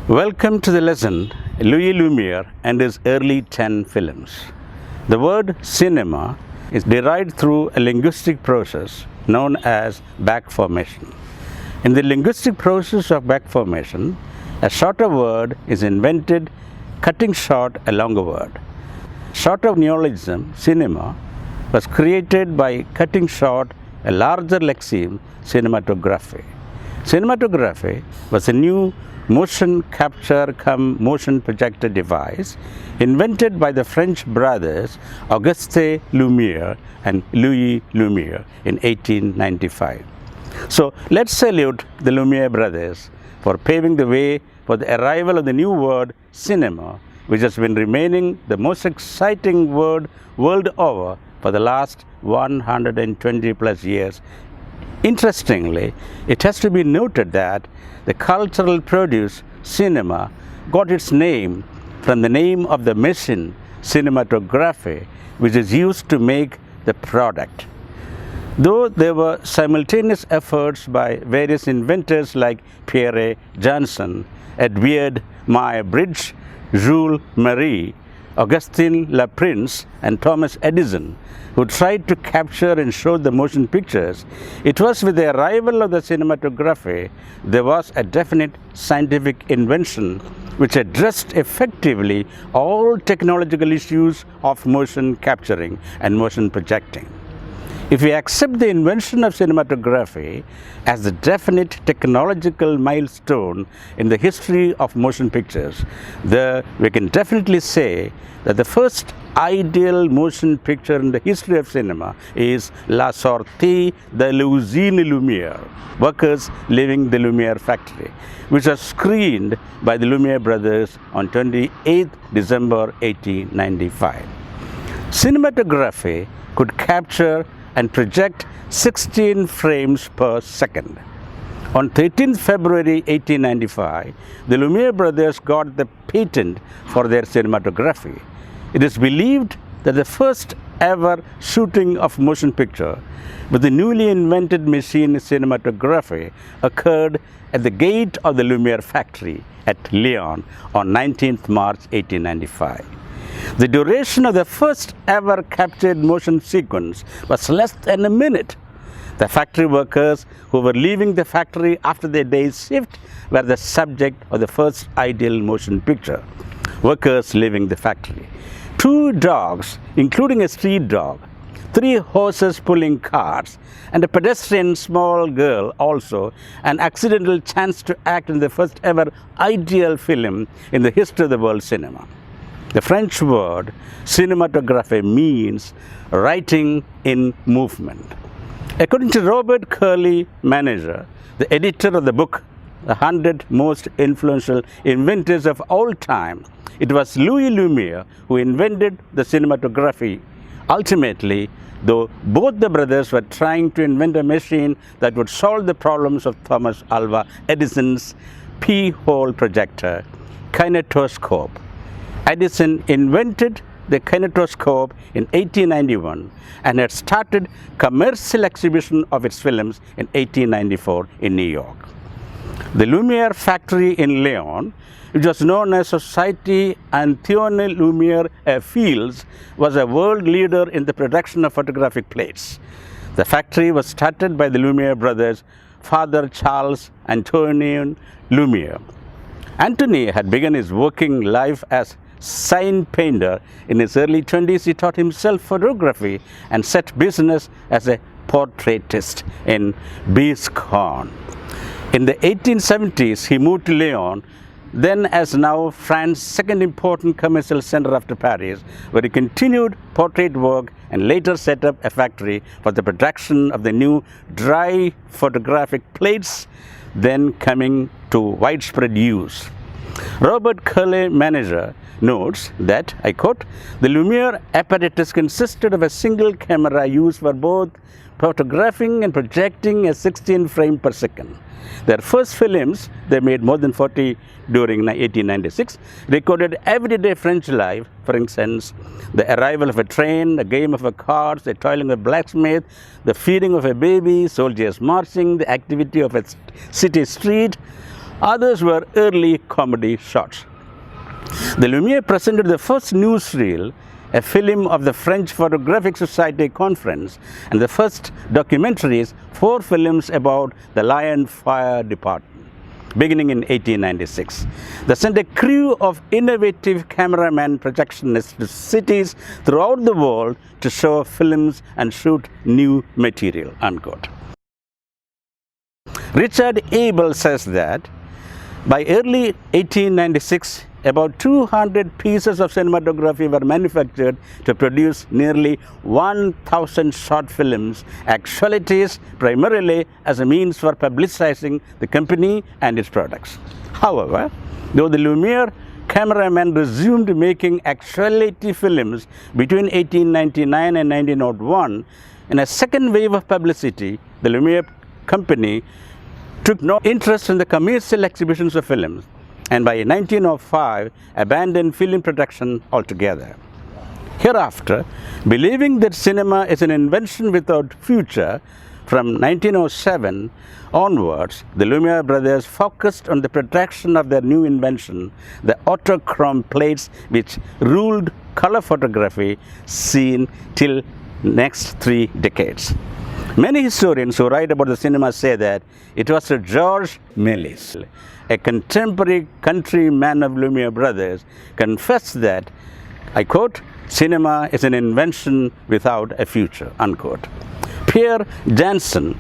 Welcome to the lesson, Louis Lumiere and his early 10 films. The word cinema is derived through a linguistic process known as back formation. In the linguistic process of back formation, a shorter word is invented, cutting short a longer word. Shorter neologism, cinema, was created by cutting short a larger lexeme, cinematography. Cinematography was a new motion capture cum motion projector device invented by the French brothers Auguste Lumiere and Louis Lumiere in 1895. So let's salute the Lumiere brothers for paving the way for the arrival of the new word cinema, which has been remaining the most exciting word world over for the last 120 plus years. Interestingly, it has to be noted that the cultural produce cinema got its name from the name of the machine cinematography, which is used to make the product. Though there were simultaneous efforts by various inventors like Pierre Janson, Edvard Muybridge, Jules Marie, Augustin Laprince, and Thomas Edison, who tried to capture and show the motion pictures, it was with the arrival of the cinematography there was a definite scientific invention which addressed effectively all technological issues of motion capturing and motion projecting. If we accept the invention of cinematography as a definite technological milestone in the history of motion pictures, we can definitely say that the first ideal motion picture in the history of cinema is La Sortie de l'Usine Lumière, workers leaving the Lumiere factory, which was screened by the Lumiere brothers on 28 December 1895. Cinematography could capture and project 16 frames per second. On 13 February 1895, the Lumiere brothers got the patent for their cinematography. It is believed that the first ever shooting of motion picture with the newly invented machine cinematography occurred at the gate of the Lumiere factory at Lyon on 19th March 1895. The duration of the first ever captured motion sequence was less than a minute. The factory workers who were leaving the factory after their day's shift were the subject of the first ideal motion picture. Workers leaving the factory. 2 dogs, including a street dog, 3 horses pulling carts, and a pedestrian small girl also, an accidental chance to act in the first ever ideal film in the history of the world cinema. The French word cinematography means writing in movement. According to Robert Curley Manager, the editor of the book, The 100 Most Influential Inventors of All Time, it was Louis Lumiere who invented the cinematography. Ultimately, though both the brothers were trying to invent a machine that would solve the problems of Thomas Alva Edison's P-hole projector, kinetoscope. Edison invented the kinetoscope in 1891 and had started commercial exhibition of its films in 1894 in New York. The Lumiere factory in Lyon, which was known as Société Antoine Lumiere Fields, was a world leader in the production of photographic plates. The factory was started by the Lumiere brothers, Father Charles Antoine Lumiere. Antony had begun his working life as sign painter. In his early 20s, he taught himself photography and set business as a portraitist in Biscarrosse. In the 1870s, he moved to Lyon, then as now France's second important commercial center after Paris, where he continued portrait work and later set up a factory for the production of the new dry photographic plates, then coming to widespread use. Robert Curley Manager notes that, I quote, the Lumiere apparatus consisted of a single camera used for both photographing and projecting at 16 frames per second. Their first films, they made more than 40 during 1896, recorded everyday French life, for instance, the arrival of a train, a game of a cards, the toiling of a blacksmith, the feeding of a baby, soldiers marching, the activity of a city street, Others were early comedy shots. The Lumiere presented the first newsreel, a film of the French Photographic Society conference, and the first documentaries, 4 films about the Lion Fire Department, beginning in 1896. They sent a crew of innovative cameraman projectionists to cities throughout the world to show films and shoot new material, unquote. Richard Abel says that by early 1896, about 200 pieces of cinematography were manufactured to produce nearly 1,000 short films, actualities primarily as a means for publicizing the company and its products. However, though the Lumiere cameramen resumed making actuality films between 1899 and 1901, in a second wave of publicity, the Lumiere company took no interest in the commercial exhibitions of films, and by 1905 abandoned film production altogether. Hereafter, believing that cinema is an invention without future, from 1907 onwards, the Lumiere brothers focused on the production of their new invention, the autochrome plates which ruled color photography seen till next 3 decades. Many historians who write about the cinema say that it was Sir George Méliès, a contemporary countryman of Lumiere brothers, confessed that, I quote, "Cinema is an invention without a future," unquote. Pierre Janson,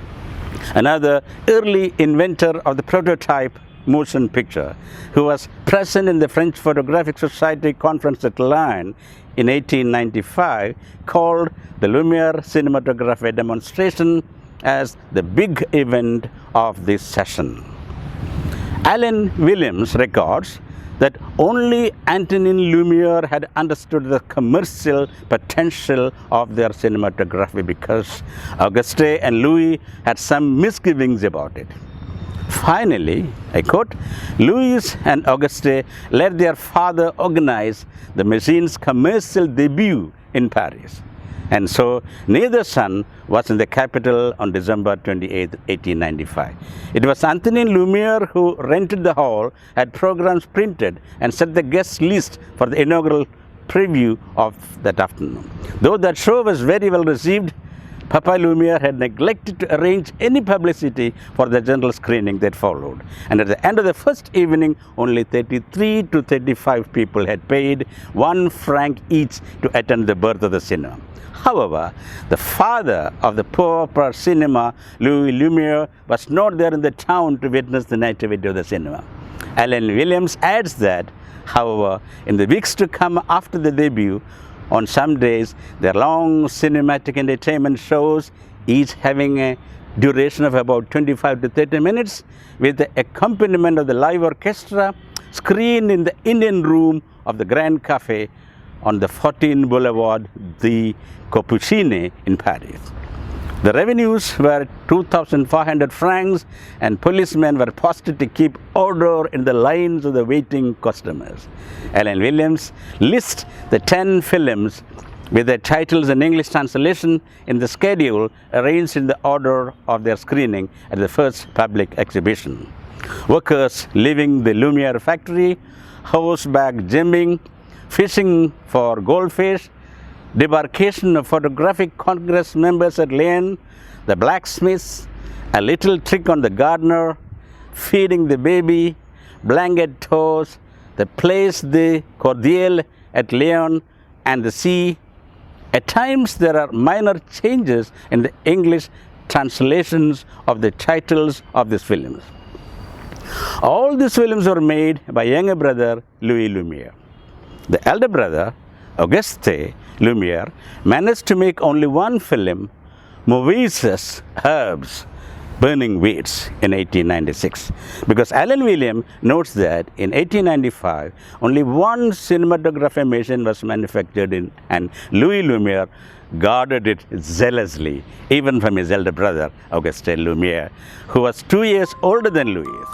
another early inventor of the prototype motion picture, who was present in the French Photographic Society conference at Lyon in 1895, called the Lumiere cinematography demonstration as the big event of this session. Alan Williams records that only Antonin Lumiere had understood the commercial potential of their cinematography, because Auguste and Louis had some misgivings about it. Finally, I quote, "Louis and Auguste let their father organize the machine's commercial debut in Paris, and so neither son was in the capital on December 28, 1895. It was Antonin Lumiere who rented the hall, had programs printed, and set the guest list for the inaugural preview of that afternoon. Though that show was very well received, Papa Lumiere had neglected to arrange any publicity for the general screening that followed, and at the end of the first evening, only 33 to 35 people had paid 1 franc each to attend the birth of the cinema. However, the father of the pauper cinema, Louis Lumiere, was not there in the town to witness the nativity of the cinema. Alan Williams adds that, however, in the weeks to come after the debut, on some days, their long cinematic entertainment shows, each having a duration of about 25 to 30 minutes, with the accompaniment of the live orchestra, screened in the Indian room of the Grand Café on the 14 Boulevard the Capucines in Paris. The revenues were 2,400 francs, and policemen were posted to keep order in the lines of the waiting customers. Alan Williams lists the 10 films with their titles in English translation in the schedule, arranged in the order of their screening at the first public exhibition. Workers leaving the Lumiere factory, horseback gymming, fishing for goldfish, debarkation of photographic congress members at Lyon, the blacksmiths, a little trick on the gardener, feeding the baby, blanket toes, the place de Cordial at Lyon, and the sea. At times there are minor changes in the English translations of the titles of these films. All these films were made by younger brother Louis Lumiere. The elder brother, Auguste Lumiere, managed to make only 1 film, Mauvaises Herbes, Burning Weeds, in 1896, because Alan Williams notes that in 1895 only 1 cinematography machine was manufactured and Louis Lumiere guarded it zealously, even from his elder brother Auguste Lumiere, who was 2 years older than Louis.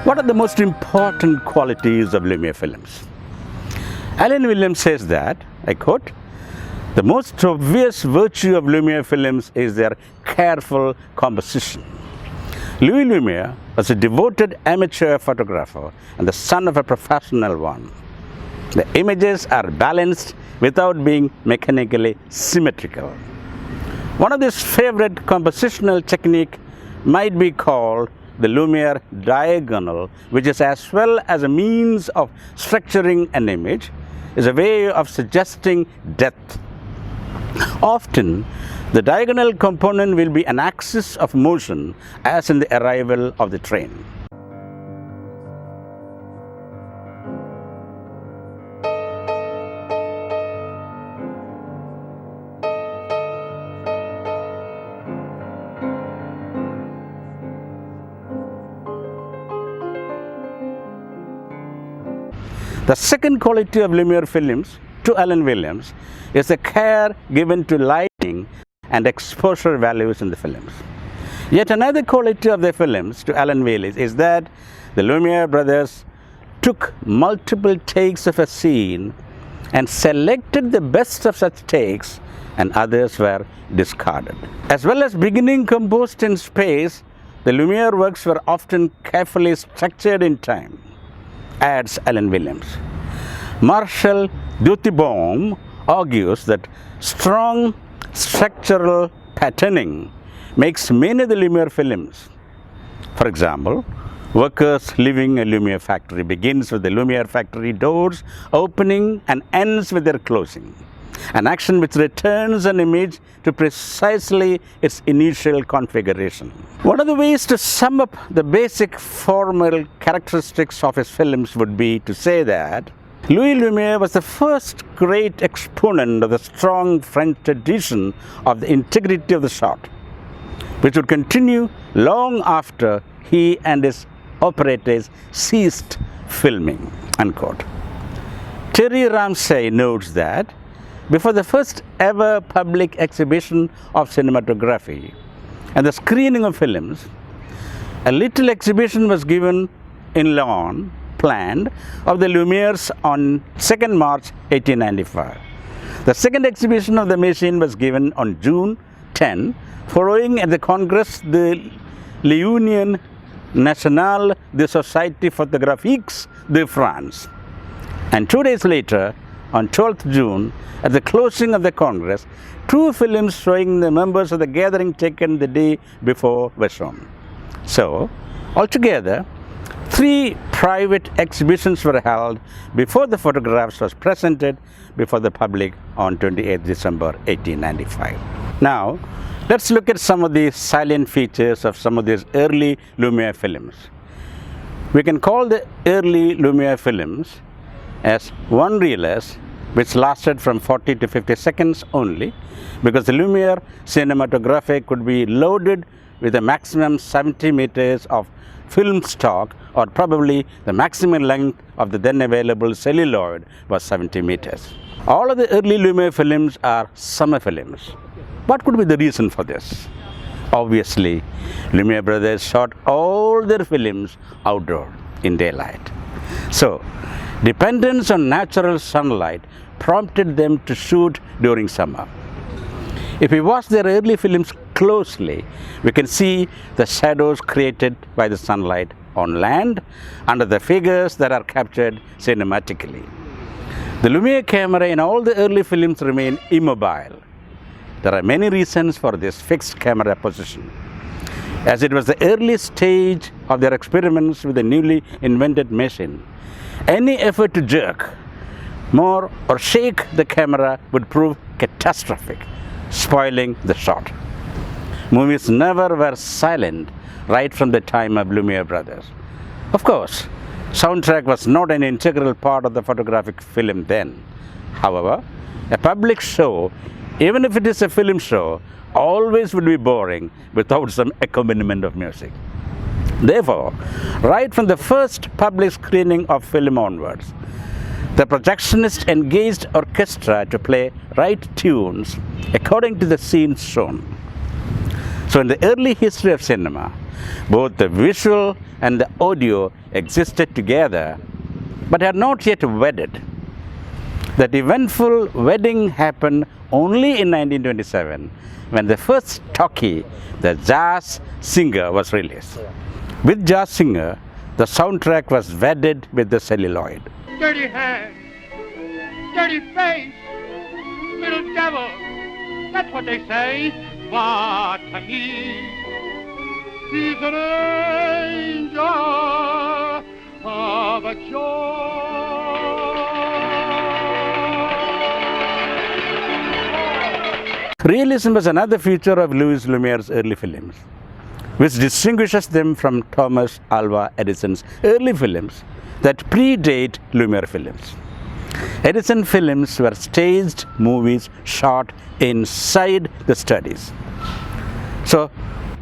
What are the most important qualities of Lumiere films? Alan Williams says that, I quote, "The most obvious virtue of Lumiere films is their careful composition." Louis Lumiere was a devoted amateur photographer and the son of a professional one. The images are balanced without being mechanically symmetrical. One of his favorite compositional technique might be called the Lumiere diagonal, which is, as well as a means of structuring an image, is a way of suggesting depth. Often, the diagonal component will be an axis of motion, as in the arrival of the train. The second quality of Lumiere films, to Alan Williams, is the care given to lighting and exposure values in the films. Yet another quality of the films, to Alan Williams, is that the Lumiere brothers took multiple takes of a scene and selected the best of such takes, and others were discarded. As well as beginning composed in space, the Lumiere works were often carefully structured in time, adds Alan Williams. Marshall Duthybaum argues that strong structural patterning makes many of the Lumiere films. For example, Workers Leaving a Lumiere Factory begins with the Lumiere factory doors opening and ends with their closing, an action which returns an image to precisely its initial configuration. One of the ways to sum up the basic formal characteristics of his films would be to say that Louis Lumiere was the first great exponent of the strong French tradition of the integrity of the shot, which would continue long after he and his operators ceased filming, unquote. Terry Ramsay notes that before the first ever public exhibition of cinematography and the screening of films, a little exhibition was given in Laon, planned, of the Lumieres on 2nd March 1895. The second exhibition of the machine was given on June 10, following at the Congrès de l'Union Nationale de Sociétés Photographiques de France. And 2 days later, on 12th June, at the closing of the Congress, 2 films showing the members of the gathering taken the day before were shown. So, altogether, 3 private exhibitions were held before the photographs was presented before the public on 28 December 1895. Now, let's look at some of the salient features of some of these early Lumiere films. We can call the early Lumiere films as one-reelers, which lasted from 40 to 50 seconds only, because the Lumiere cinematography could be loaded with a maximum 70 meters of film stock, or probably the maximum length of the then available celluloid was 70 meters. All of the early Lumiere films are summer films. What could be the reason for this? Obviously, Lumiere brothers shot all their films outdoor in daylight. So, dependence on natural sunlight prompted them to shoot during summer. If we watch their early films closely, we can see the shadows created by the sunlight on land under the figures that are captured cinematically. The Lumiere camera in all the early films remained immobile. There are many reasons for this fixed camera position. As it was the early stage of their experiments with the newly invented machine, any effort to jerk more or shake the camera would prove catastrophic, spoiling the shot. Movies never were silent right from the time of Lumiere brothers. Of course, soundtrack was not an integral part of the photographic film then. However, a public show, even if it is a film show, always would be boring without some accompaniment of music. Therefore, right from the first public screening of film onwards, the projectionist engaged orchestra to play right tunes according to the scenes shown. So in the early history of cinema, both the visual and the audio existed together but had not yet wedded. That eventful wedding happened only in 1927 when the first talkie, The Jazz Singer, was released. With Jazz Singer, the soundtrack was wedded with the celluloid. Dirty hands, dirty face, little devil, that's what they say. But to me, he's an angel of a joy. Realism was another feature of Louis Lumiere's early films, which distinguishes them from Thomas Alva Edison's early films that predate Lumiere films. Edison films were staged movies shot inside the studios. So,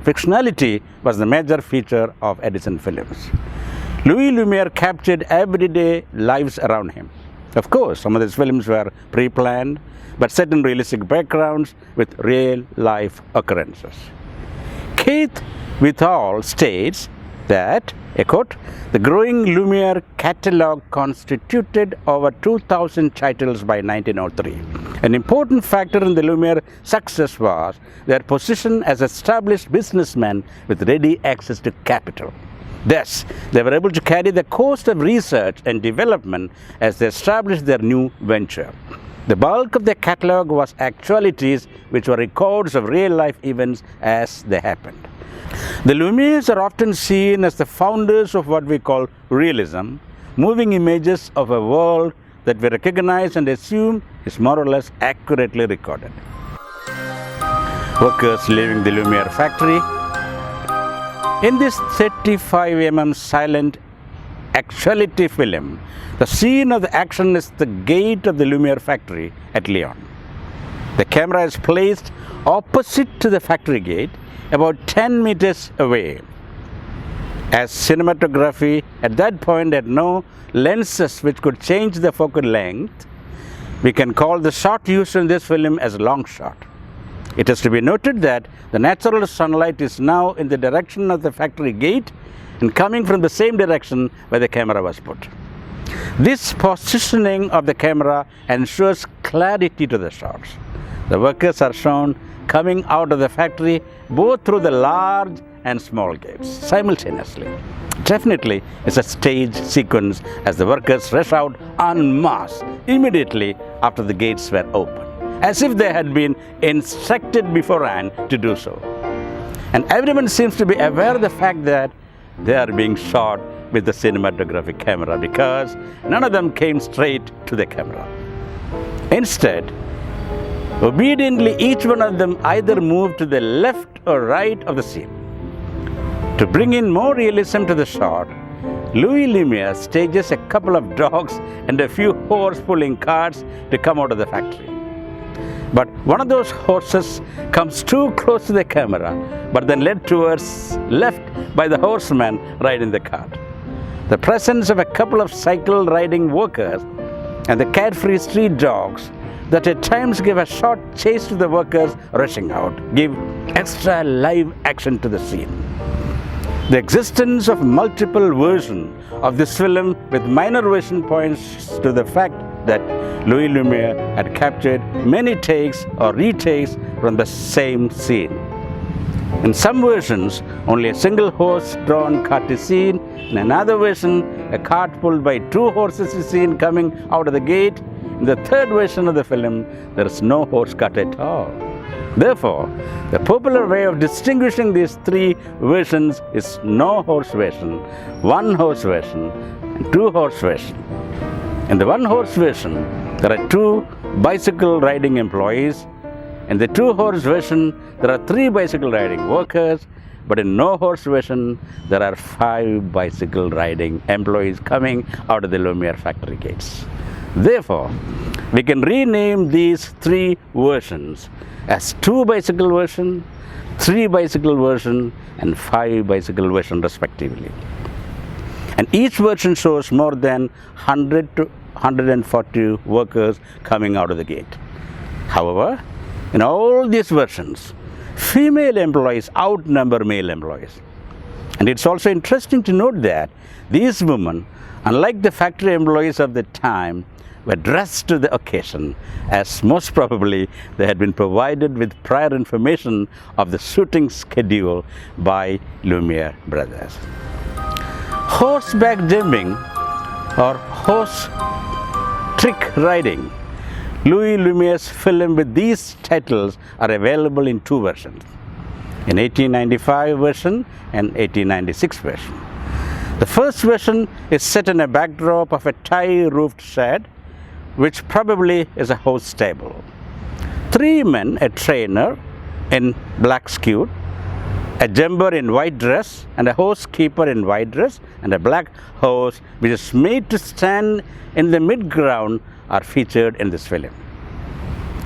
fictionality was the major feature of Edison films. Louis Lumiere captured everyday lives around him. Of course, some of these films were pre-planned, but set in realistic backgrounds with real-life occurrences. Keith Withall states that, a quote, the growing Lumiere catalogue constituted over 2,000 titles by 1903. An important factor in the Lumiere success was their position as established businessmen with ready access to capital. Thus, they were able to carry the cost of research and development as they established their new venture. The bulk of their catalogue was actualities which were records of real-life events as they happened. The Lumieres are often seen as the founders of what we call realism, moving images of a world that we recognize and assume is more or less accurately recorded. Workers leaving the Lumiere factory. In this 35mm silent actuality film, the scene of the action is the gate of the Lumiere factory at Lyon. The camera is placed opposite to the factory gate, about 10 meters away. As cinematography at that point had no lenses which could change the focal length, we can call the shot used in this film as long shot. It is to be noted that the natural sunlight is now in the direction of the factory gate and coming from the same direction where the camera was put. This positioning of the camera ensures clarity to the shots. The workers are shown coming out of the factory both through the large and small gates simultaneously. Definitely, it's a stage sequence as the workers rush out en masse immediately after the gates were opened, as if they had been instructed beforehand to do so. And everyone seems to be aware of the fact that they are being shot with the cinematographic camera because none of them came straight to the camera. Instead, obediently each one of them either moved to the left or right of the scene. To bring in more realism to the shot, Louis Lumiere stages a couple of dogs and a few horse-pulling carts to come out of the factory. But one of those horses comes too close to the camera, but then led towards left by the horseman riding the cart. The presence of a couple of cycle riding workers and the carefree street dogs that at times give a short chase to the workers rushing out give extra live action to the scene. The existence of multiple versions of this film with minor version points to the fact that Louis Lumiere had captured many takes or retakes from the same scene. In some versions, only a single horse-drawn cart is seen. In another version, a cart pulled by two horses is seen coming out of the gate. In the third version of the film, there is no horse cart at all. Therefore, the popular way of distinguishing these three versions is no horse version, one horse version, and two horse version. In the one horse version, there are two bicycle riding employees. In the two horse version, there are three bicycle riding workers. But in no horse version, there are 5 bicycle riding employees coming out of the Lumiere factory gates. Therefore, we can rename these 3 versions as 2 bicycle version, 3 bicycle version, and 5 bicycle version respectively. And each version shows more than 100 to 140 workers coming out of the gate. However, in all these versions, female employees outnumber male employees. And it's also interesting to note that these women, unlike the factory employees of the time, were dressed to the occasion, as most probably they had been provided with prior information of the shooting schedule by Lumiere brothers. Horseback jumping or horse trick riding. Louis Lumiere's film with these titles are available in two versions, in 1895 version and 1896 version. The first version is set in a backdrop of a tie-roofed shed, which probably is a horse stable. Three men, a trainer in black suit, a jumper in white dress, and a horse keeper in white dress, and a black horse which is made to stand in the mid-ground, are featured in this film.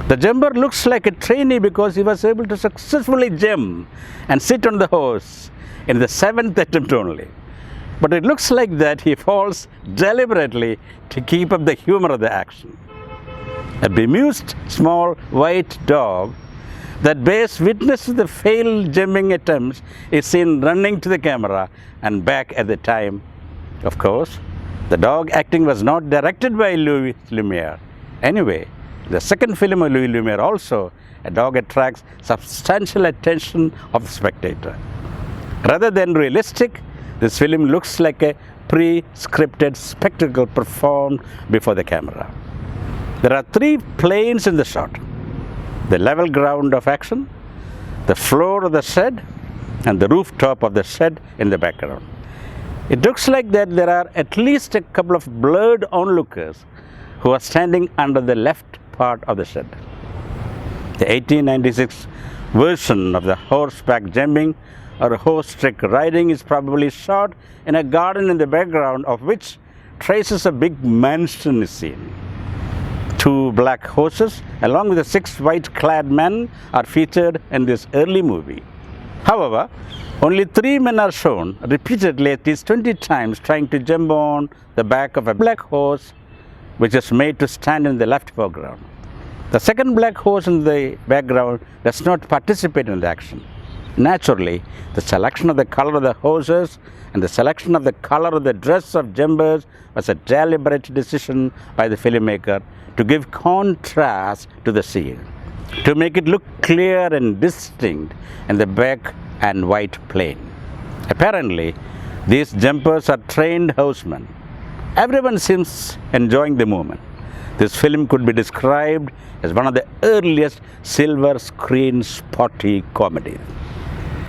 The jumper looks like a trainee because he was able to successfully jump and sit on the horse in the 7th attempt only. But it looks like that he falls deliberately to keep up the humor of the action. A bemused small white dog that bears witness to the failed jumping attempts is seen running to the camera and back at the time. Of course, the dog acting was not directed by Louis Lumiere. Anyway, the second film of Louis Lumiere also, a dog attracts substantial attention of the spectator. Rather than realistic, this film looks like a pre-scripted spectacle performed before the camera. There are three planes in the shot: the level ground of action, the floor of the shed, and the rooftop of the shed in the background. It looks like that there are at least a couple of blurred onlookers who are standing under the left part of the shed. The 1896 version of the horseback jumping or horse trick riding is probably shot in a garden in the background of which traces a big mansion is seen. Two black horses along with the 6 white-clad men are featured in this early movie. However, only 3 men are shown repeatedly at least 20 times trying to jump on the back of a black horse which is made to stand in the left foreground. The second black horse in the background does not participate in the action. Naturally, the selection of the color of the horses and the selection of the color of the dress of jumpers was a deliberate decision by the filmmaker to give contrast to the scene, to make it look clear and distinct in the black and white plane. Apparently, these jumpers are trained horsemen. Everyone seems enjoying the moment. This film could be described as one of the earliest silver screen spotty comedies.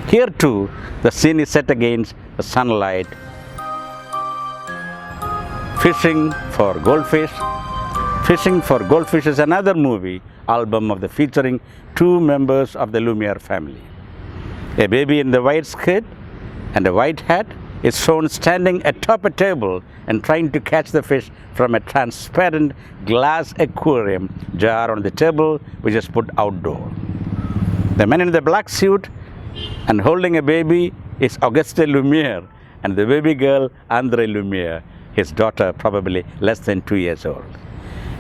Here too, the scene is set against the sunlight. Fishing for Goldfish. Fishing for Goldfish is another movie album of the featuring 2 members of the Lumiere family. A baby in the white skirt and a white hat is shown standing atop a table and trying to catch the fish from a transparent glass aquarium jar on the table which is put outdoor. The man in the black suit and holding a baby is Auguste Lumiere, and the baby girl André Lumiere, his daughter probably less than 2 years old.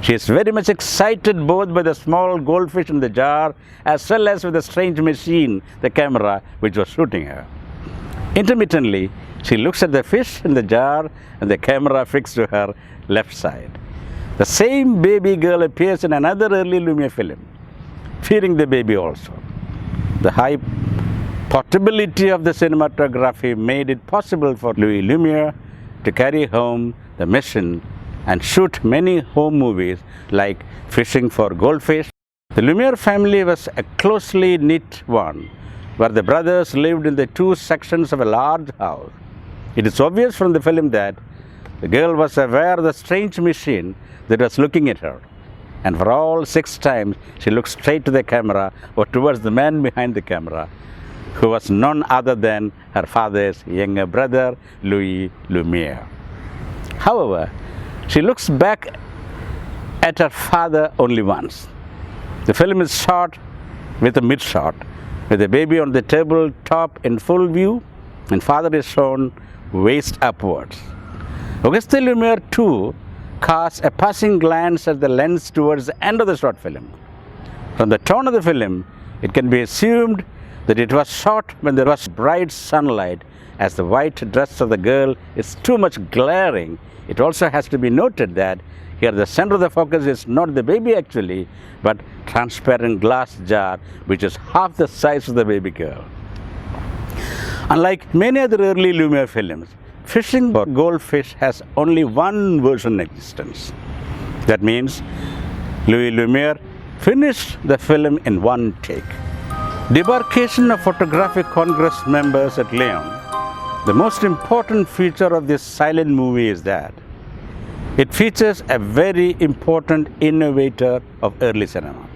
She is very much excited both by the small goldfish in the jar as well as with the strange machine, the camera, which was shooting her. Intermittently, she looks at the fish in the jar and the camera fixed to her left side. The same baby girl appears in another early Lumiere film, feeding the baby also. The high portability of the cinematography made it possible for Louis Lumiere to carry home the mission and shoot many home movies like Fishing for Goldfish. The Lumiere family was a closely knit one, where the brothers lived in the 2 sections of a large house. It is obvious from the film that the girl was aware of the strange machine that was looking at her, and for all 6 times she looked straight to the camera or towards the man behind the camera, who was none other than her father's younger brother, Louis Lumiere. However, she looks back at her father only once. The film is shot with a mid-shot, with the baby on the tabletop in full view, and father is shown waist upwards. Auguste Lumiere too casts a passing glance at the lens towards the end of the short film. From the tone of the film, it can be assumed that it was shot when there was bright sunlight, as the white dress of the girl is too much glaring. It also has to be noted that here the center of the focus is not the baby actually, but transparent glass jar which is half the size of the baby girl. Unlike many other early Lumiere films, Fishing for Goldfish has only one version in existence. That means Louis Lumiere finished the film in one take. Debarkation of Photographic Congress members at Lyon. The most important feature of this silent movie is that it features a very important innovator of early cinema.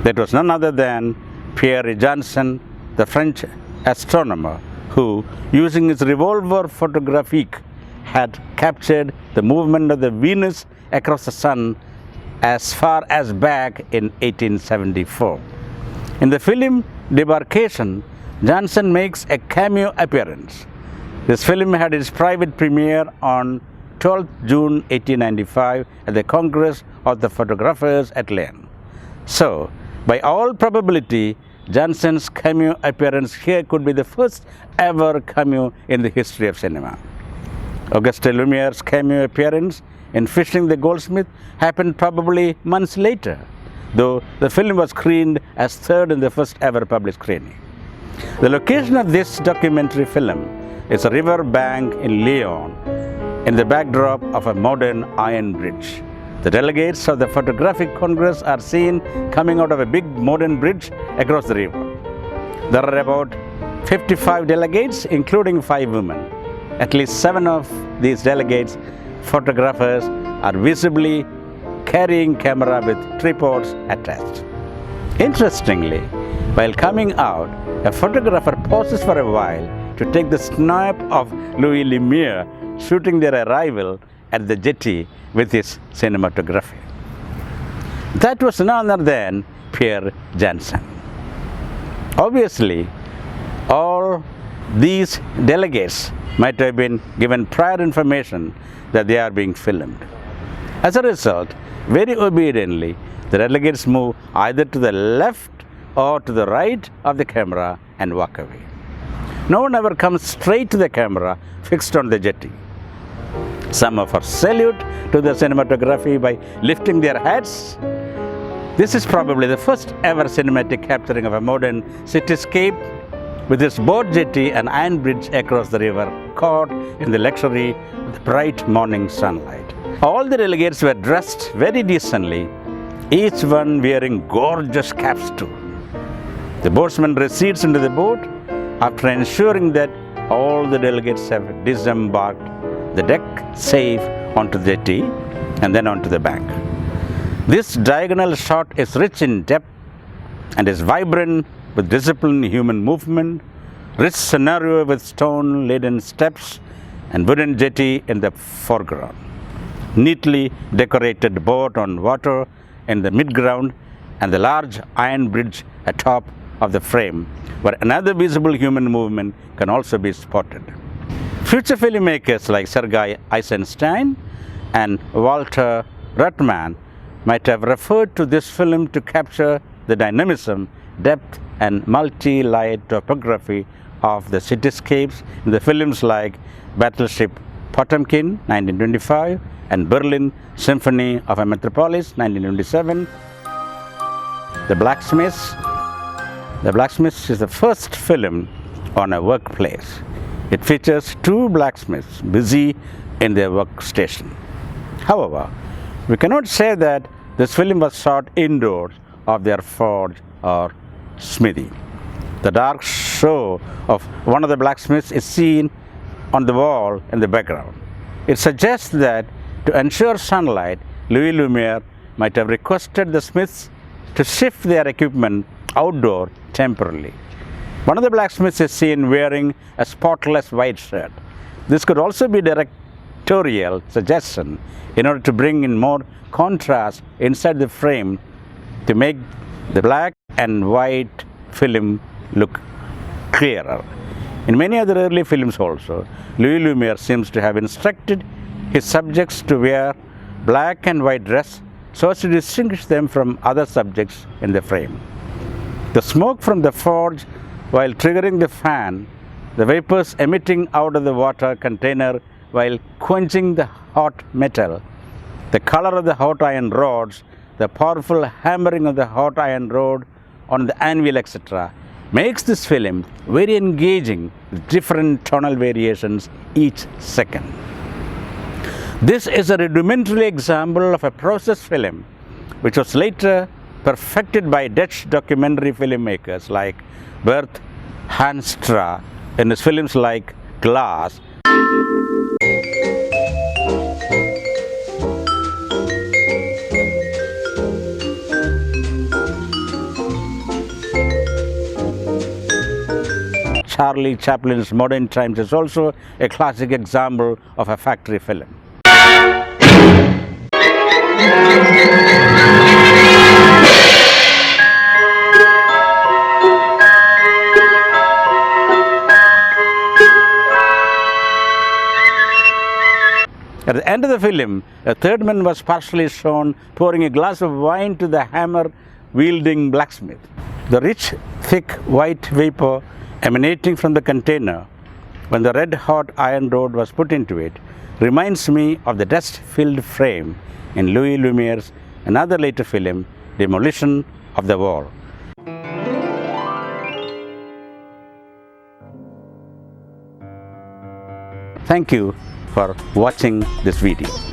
That was none other than Pierre Janssen, the French astronomer, who, using his revolver photographique, had captured the movement of the Venus across the sun as far as back in 1874. In the film Debarkation, Janssen makes a cameo appearance. This film had its private premiere on 12 June 1895 at the Congress of the Photographers at Lyon. So, by all probability, Janssen's cameo appearance here could be the first ever cameo in the history of cinema. Auguste Lumiere's cameo appearance in Fishing the Goldsmith happened probably months later, though the film was screened as third in the first ever public screening. The location of this documentary film is a river bank in Lyon, in the backdrop of a modern iron bridge. The delegates of the Photographic Congress are seen coming out of a big modern bridge across the river. There are about 55 delegates, including 5 women. At least 7 of these delegates, photographers, are visibly carrying camera with tripods attached. Interestingly, while coming out, a photographer pauses for a while to take the snap of Louis Lumiere shooting their arrival at the jetty with his cinematography. That was none other than Pierre Janssen. Obviously, all these delegates might have been given prior information that they are being filmed. As a result, very obediently, the delegates move either to the left or to the right of the camera and walk away. No one ever comes straight to the camera fixed on the jetty. Some of us salute to the cinematography by lifting their hats. This is probably the first ever cinematic capturing of a modern cityscape with its boat jetty and iron bridge across the river, caught in the luxury of the bright morning sunlight. All the delegates were dressed very decently, each one wearing gorgeous caps too. The boatsman recedes into the boat after ensuring that all the delegates have disembarked the deck safe onto the jetty and then onto the bank. This diagonal shot is rich in depth and is vibrant with disciplined human movement, rich scenario with stone-laden steps and wooden jetty in the foreground. Neatly decorated boat on water in the midground and the large iron bridge atop of the frame, where another visible human movement can also be spotted. Future filmmakers like Sergei Eisenstein and Walter Ruttmann might have referred to this film to capture the dynamism, depth and multi-layered topography of the cityscapes in the films like Battleship Potemkin, 1925, and Berlin Symphony of a Metropolis, 1927. The Blacksmiths. The Blacksmiths is the first film on a workplace. It features 2 blacksmiths busy in their workstation. However, we cannot say that this film was shot indoors of their forge or smithy. The dark show of one of the blacksmiths is seen on the wall in the background. It suggests that to ensure sunlight, Louis Lumiere might have requested the smiths to shift their equipment outdoor temporarily. One of the blacksmiths is seen wearing a spotless white shirt. This could also be directorial suggestion in order to bring in more contrast inside the frame to make the black and white film look clearer. In many other early films also, Louis Lumiere seems to have instructed his subjects to wear black and white dress so as to distinguish them from other subjects in the frame. The smoke from the forge while triggering the fan, the vapors emitting out of the water container while quenching the hot metal, the color of the hot iron rods, the powerful hammering of the hot iron rod on the anvil, etc., makes this film very engaging with different tonal variations each second. This is a rudimentary example of a process film which was later perfected by Dutch documentary filmmakers like Bert Hanstra in his films like Glass. Charlie Chaplin's Modern Times is also a classic example of a factory film. At the end of the film, a third man was partially shown pouring a glass of wine to the hammer-wielding blacksmith. The rich, thick, white vapor emanating from the container when the red-hot iron rod was put into it reminds me of the dust-filled frame in Louis Lumiere's another later film, Demolition of the Wall. Thank you for watching this video.